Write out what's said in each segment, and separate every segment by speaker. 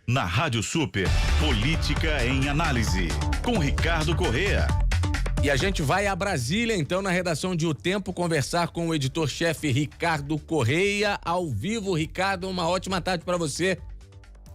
Speaker 1: Na Rádio Super, Política em Análise, com Ricardo Corrêa.
Speaker 2: E a gente vai a Brasília, então, na redação de O Tempo, conversar com o editor-chefe Ricardo Corrêa, ao vivo. Ricardo, uma ótima tarde para você.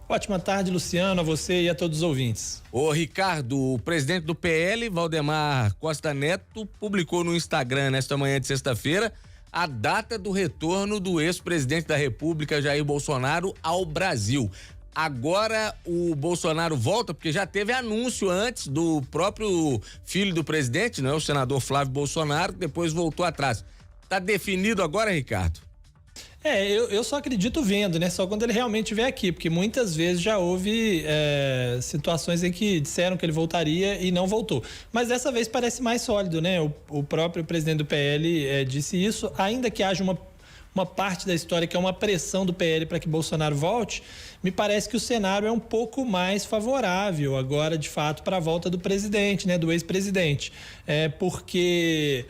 Speaker 3: Ótima tarde, Luciano, a você e a todos os ouvintes.
Speaker 2: Ô Ricardo, o presidente do PL, Valdemar Costa Neto, publicou no Instagram nesta manhã de sexta-feira a data do retorno do ex-presidente da República, Jair Bolsonaro, ao Brasil. Agora o Bolsonaro volta, porque já teve anúncio antes do próprio filho do presidente, né, o senador Flávio Bolsonaro, que depois voltou atrás. Tá definido agora, Ricardo?
Speaker 3: Eu só acredito vendo, né? Só quando ele realmente estiver aqui, porque muitas vezes já houve situações em que disseram que ele voltaria e não voltou. Mas dessa vez parece mais sólido, né? O próprio presidente do PL disse isso, ainda que haja uma parte da história que é uma pressão do PL para que Bolsonaro volte, me parece que o cenário é um pouco mais favorável agora, de fato, para a volta do presidente, né, do ex-presidente. Porque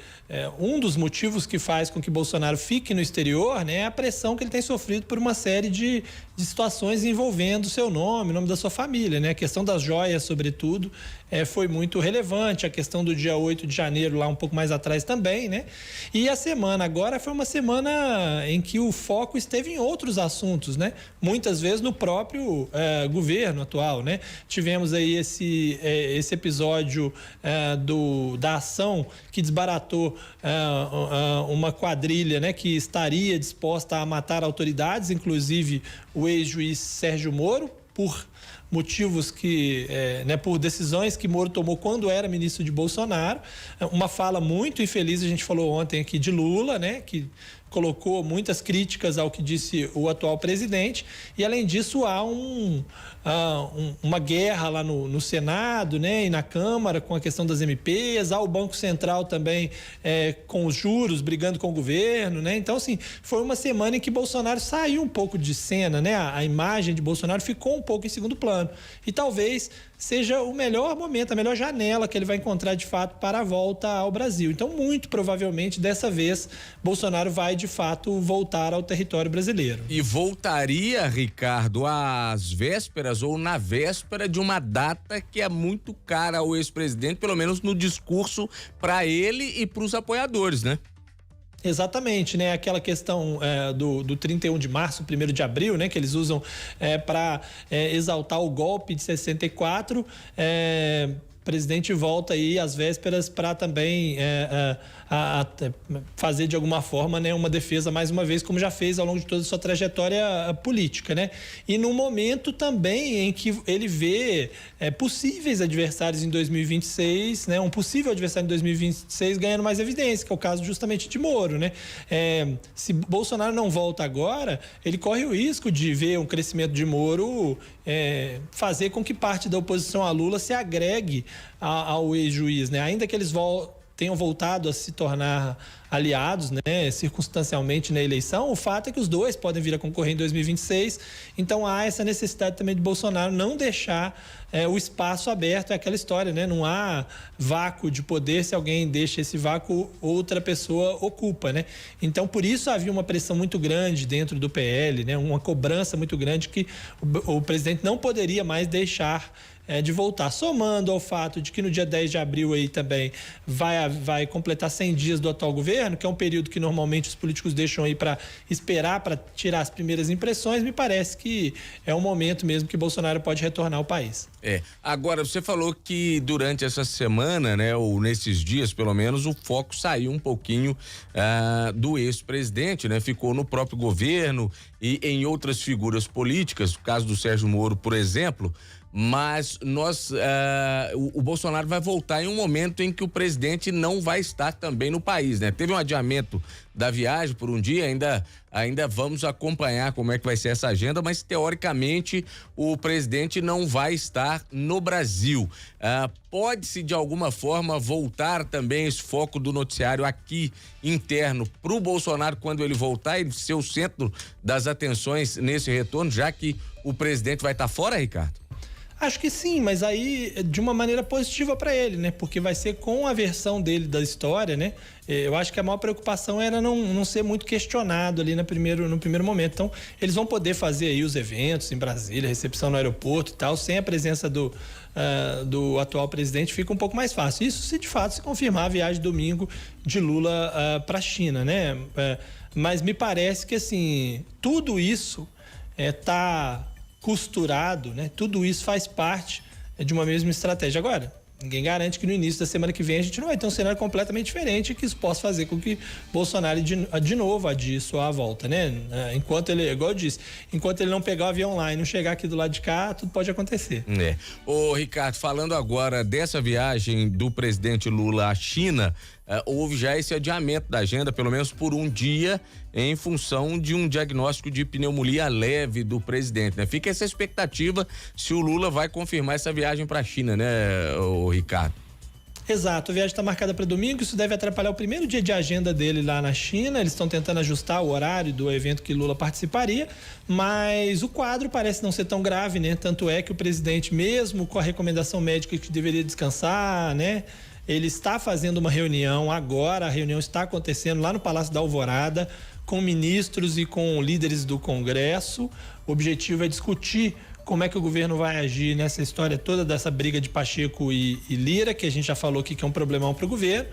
Speaker 3: um dos motivos que faz com que Bolsonaro fique no exterior, né, é a pressão que ele tem sofrido por uma série de situações envolvendo o seu nome, o nome da sua família, né? A questão das joias, sobretudo, foi muito relevante. A questão do dia 8 de janeiro, lá um pouco mais atrás também, né? E a semana agora foi uma semana em que o foco esteve em outros assuntos, né? Muitas vezes no próprio governo atual, né? Tivemos aí esse episódio da ação que desbaratou uma quadrilha, né? Que estaria disposta a matar autoridades, inclusive o ex-juiz Sérgio Moro, por motivos por decisões que Moro tomou quando era ministro de Bolsonaro. Uma fala muito infeliz, a gente falou ontem aqui, de Lula, né? Que colocou muitas críticas ao que disse o atual presidente, e além disso há uma guerra lá no Senado, né, e na Câmara com a questão das MPs, há o Banco Central também com os juros, brigando com o governo, né? Então, assim, foi uma semana em que Bolsonaro saiu um pouco de cena, né? A imagem de Bolsonaro ficou um pouco em segundo plano, e talvez seja o melhor momento, a melhor janela que ele vai encontrar de fato para a volta ao Brasil. Então, muito provavelmente, dessa vez, Bolsonaro vai de fato voltar ao território brasileiro.
Speaker 2: E voltaria, Ricardo, às vésperas ou na véspera de uma data que é muito cara ao ex-presidente, pelo menos no discurso para ele e para os apoiadores, né?
Speaker 3: Exatamente, né? Aquela questão do 31 de março, 1º de abril, né? Que eles usam para exaltar o golpe de 64. O presidente volta aí às vésperas para também fazer de alguma forma, né, uma defesa mais uma vez, como já fez ao longo de toda a sua trajetória política, né? E num momento também em que ele vê possíveis adversários em 2026, né? Um possível adversário em 2026 ganhando mais evidência, que é o caso justamente de Moro, né? Se Bolsonaro não volta agora, ele corre o risco de ver um crescimento de Moro fazer com que parte da oposição a Lula se agregue ao ex-juiz, né? Ainda que eles tenham voltado a se tornar aliados, né, circunstancialmente na eleição, o fato é que os dois podem vir a concorrer em 2026, então há essa necessidade também de Bolsonaro não deixar o espaço aberto, é aquela história, né? Não há vácuo de poder, se alguém deixa esse vácuo, outra pessoa ocupa, né? Então, por isso havia uma pressão muito grande dentro do PL, né? Uma cobrança muito grande que o presidente não poderia mais deixar de voltar, somando ao fato de que no dia 10 de abril aí também vai completar 100 dias do atual governo, que é um período que normalmente os políticos deixam aí para esperar, para tirar as primeiras impressões. Me parece que é um momento mesmo que Bolsonaro pode retornar ao país.
Speaker 2: Agora você falou que durante essa semana, né, ou nesses dias pelo menos, o foco saiu um pouquinho do ex-presidente, né? Ficou no próprio governo e em outras figuras políticas, o caso do Sérgio Moro, por exemplo. Mas o Bolsonaro vai voltar em um momento em que o presidente não vai estar também no país, né? Teve um adiamento da viagem por um dia, ainda vamos acompanhar como é que vai ser essa agenda, mas teoricamente o presidente não vai estar no Brasil. Pode-se de alguma forma voltar também esse foco do noticiário aqui interno pro Bolsonaro quando ele voltar e ser o centro das atenções nesse retorno, já que o presidente vai estar fora, Ricardo?
Speaker 3: Acho que sim, mas aí de uma maneira positiva para ele, né? Porque vai ser com a versão dele da história, né? Eu acho que a maior preocupação era não ser muito questionado ali no primeiro momento. Então, eles vão poder fazer aí os eventos em Brasília, recepção no aeroporto e tal, sem a presença do atual presidente, fica um pouco mais fácil. Isso se de fato se confirmar a viagem domingo de Lula para a China, né? Mas me parece que, assim, tudo isso tá costurado, né? Tudo isso faz parte de uma mesma estratégia. Agora, ninguém garante que no início da semana que vem a gente não vai ter um cenário completamente diferente e que isso possa fazer com que Bolsonaro de novo adie sua volta, né? Enquanto ele, igual eu disse, enquanto ele não pegar o avião lá e não chegar aqui do lado de cá, tudo pode acontecer.
Speaker 2: Ô, Ricardo, falando agora dessa viagem do presidente Lula à China, houve já esse adiamento da agenda, pelo menos por um dia, em função de um diagnóstico de pneumonia leve do presidente, né? Fica essa expectativa se o Lula vai confirmar essa viagem para a China, né, ô Ricardo?
Speaker 3: Exato, a viagem está marcada para domingo, isso deve atrapalhar o primeiro dia de agenda dele lá na China. Eles estão tentando ajustar o horário do evento que Lula participaria, mas o quadro parece não ser tão grave, né? Tanto é que o presidente, mesmo com a recomendação médica que deveria descansar, né? Ele está fazendo uma reunião agora, a reunião está acontecendo lá no Palácio da Alvorada, com ministros e com líderes do Congresso. O objetivo é discutir como é que o governo vai agir nessa história toda dessa briga de Pacheco e Lira, que a gente já falou aqui que é um problemão para o governo.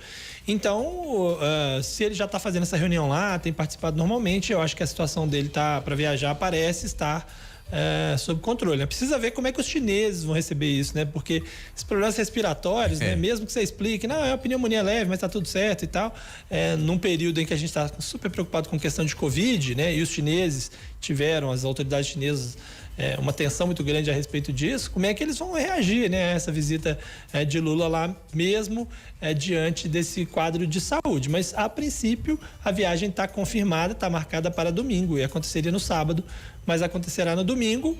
Speaker 3: Então, se ele já está fazendo essa reunião lá, tem participado normalmente, eu acho que a situação dele para viajar parece estar sob controle, né? Precisa ver como é que os chineses vão receber isso, né? Porque esses problemas respiratórios, né? Mesmo que você explique, não, é uma pneumonia leve, mas tá tudo certo e tal, num período em que a gente está super preocupado com questão de Covid, né? E os chineses tiveram, as autoridades chinesas, uma tensão muito grande a respeito disso. Como é que eles vão reagir, né, a essa visita de Lula lá, mesmo diante desse quadro de saúde? Mas, a princípio, a viagem está confirmada, está marcada para domingo e aconteceria no sábado, mas acontecerá no domingo.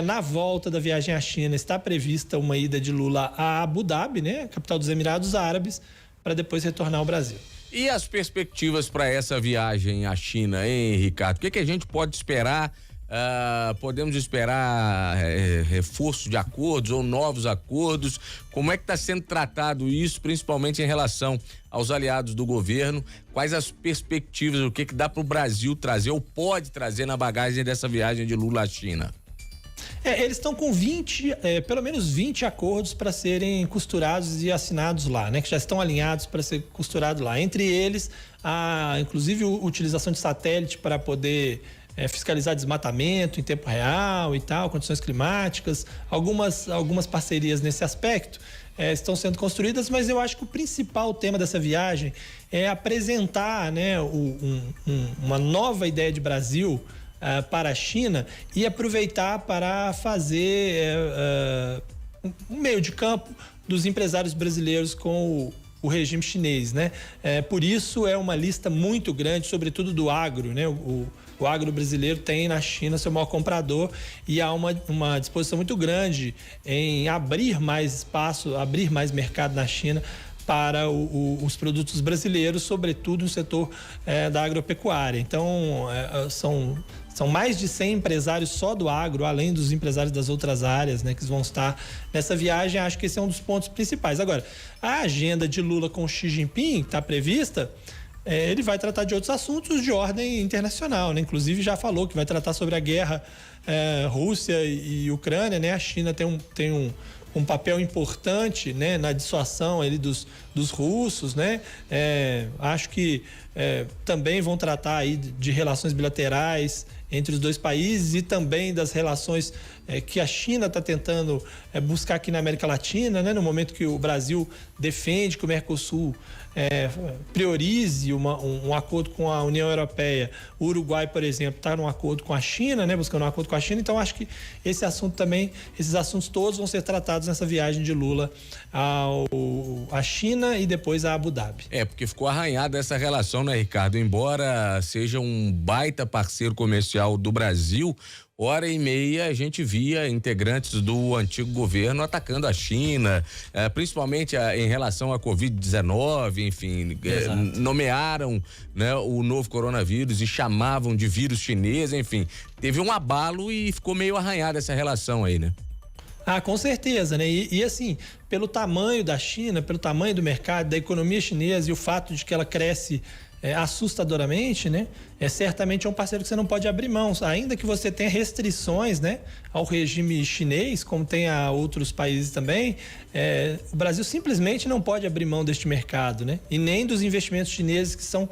Speaker 3: Na volta da viagem à China está prevista uma ida de Lula a Abu Dhabi, né, capital dos Emirados Árabes, para depois retornar ao Brasil.
Speaker 2: E as perspectivas para essa viagem à China, hein, Ricardo? O que a gente pode esperar? Podemos esperar reforço de acordos ou novos acordos? Como é que está sendo tratado isso, principalmente em relação aos aliados do governo? Quais as perspectivas, o que dá para o Brasil trazer ou pode trazer na bagagem dessa viagem de Lula à China?
Speaker 3: Eles estão com pelo menos 20 acordos para serem costurados e assinados lá, né? Que já estão alinhados para ser costurado lá. Entre eles, inclusive, a utilização de satélite para poder fiscalizar desmatamento em tempo real e tal, condições climáticas, algumas parcerias nesse aspecto estão sendo construídas, mas eu acho que o principal tema dessa viagem é apresentar, né, uma nova ideia de Brasil para a China e aproveitar para fazer um meio de campo dos empresários brasileiros com o regime chinês, né? Por isso é uma lista muito grande, sobretudo do agro, né? O agro brasileiro tem na China seu maior comprador e há uma disposição muito grande em abrir mais espaço, abrir mais mercado na China para os produtos brasileiros, sobretudo no setor da agropecuária. Então, são mais de 100 empresários só do agro, além dos empresários das outras áreas, né, que vão estar nessa viagem. Acho que esse é um dos pontos principais. Agora, a agenda de Lula com Xi Jinping está prevista. Ele vai tratar de outros assuntos de ordem internacional, né? Inclusive já falou que vai tratar sobre a guerra Rússia e Ucrânia, né? A China tem um papel importante, né, na dissuasão ali dos russos, né? Acho que também vão tratar aí de relações bilaterais entre os dois países e também das relações que a China está tentando buscar aqui na América Latina, né? No momento que o Brasil defende que o Mercosul priorize um acordo com a União Europeia. O Uruguai, por exemplo, está num acordo com a China, né? Buscando um acordo com a China. Então, acho que esses assuntos todos vão ser tratados nessa viagem de Lula à China e depois a Abu Dhabi.
Speaker 2: Porque ficou arranhada essa relação, né, Ricardo? Embora seja um baita parceiro comercial do Brasil, hora e meia a gente via integrantes do antigo governo atacando a China, principalmente em relação à Covid-19, enfim, nomearam, né, o novo coronavírus e chamavam de vírus chinês, enfim, teve um abalo e ficou meio arranhada essa relação aí, né?
Speaker 3: Ah, com certeza, né? E assim, pelo tamanho da China, pelo tamanho do mercado, da economia chinesa e o fato de que ela cresce assustadoramente, né? Certamente é um parceiro que você não pode abrir mão, ainda que você tenha restrições, né, ao regime chinês, como tem a outros países também. O Brasil simplesmente não pode abrir mão deste mercado, né? E nem dos investimentos chineses que são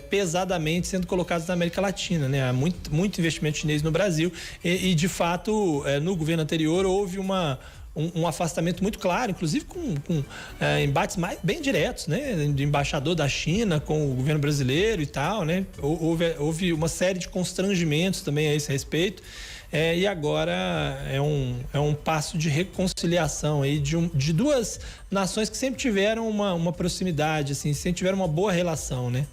Speaker 3: pesadamente sendo colocados na América Latina, né? Há muito investimento chinês no Brasil e de fato, no governo anterior houve um afastamento muito claro, inclusive com embates bem diretos, né? Do embaixador da China com o governo brasileiro e tal, né? Houve uma série de constrangimentos também a esse respeito. E agora é um passo de reconciliação aí de duas nações que sempre tiveram uma proximidade, assim, sempre tiveram uma boa relação, né?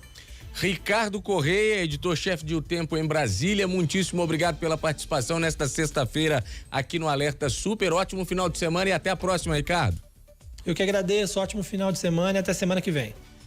Speaker 2: Ricardo Correia, editor-chefe de O Tempo em Brasília, muitíssimo obrigado pela participação nesta sexta-feira aqui no Alerta Super. Ótimo final de semana e até a próxima, Ricardo.
Speaker 3: Eu que agradeço, ótimo final de semana e até semana que vem.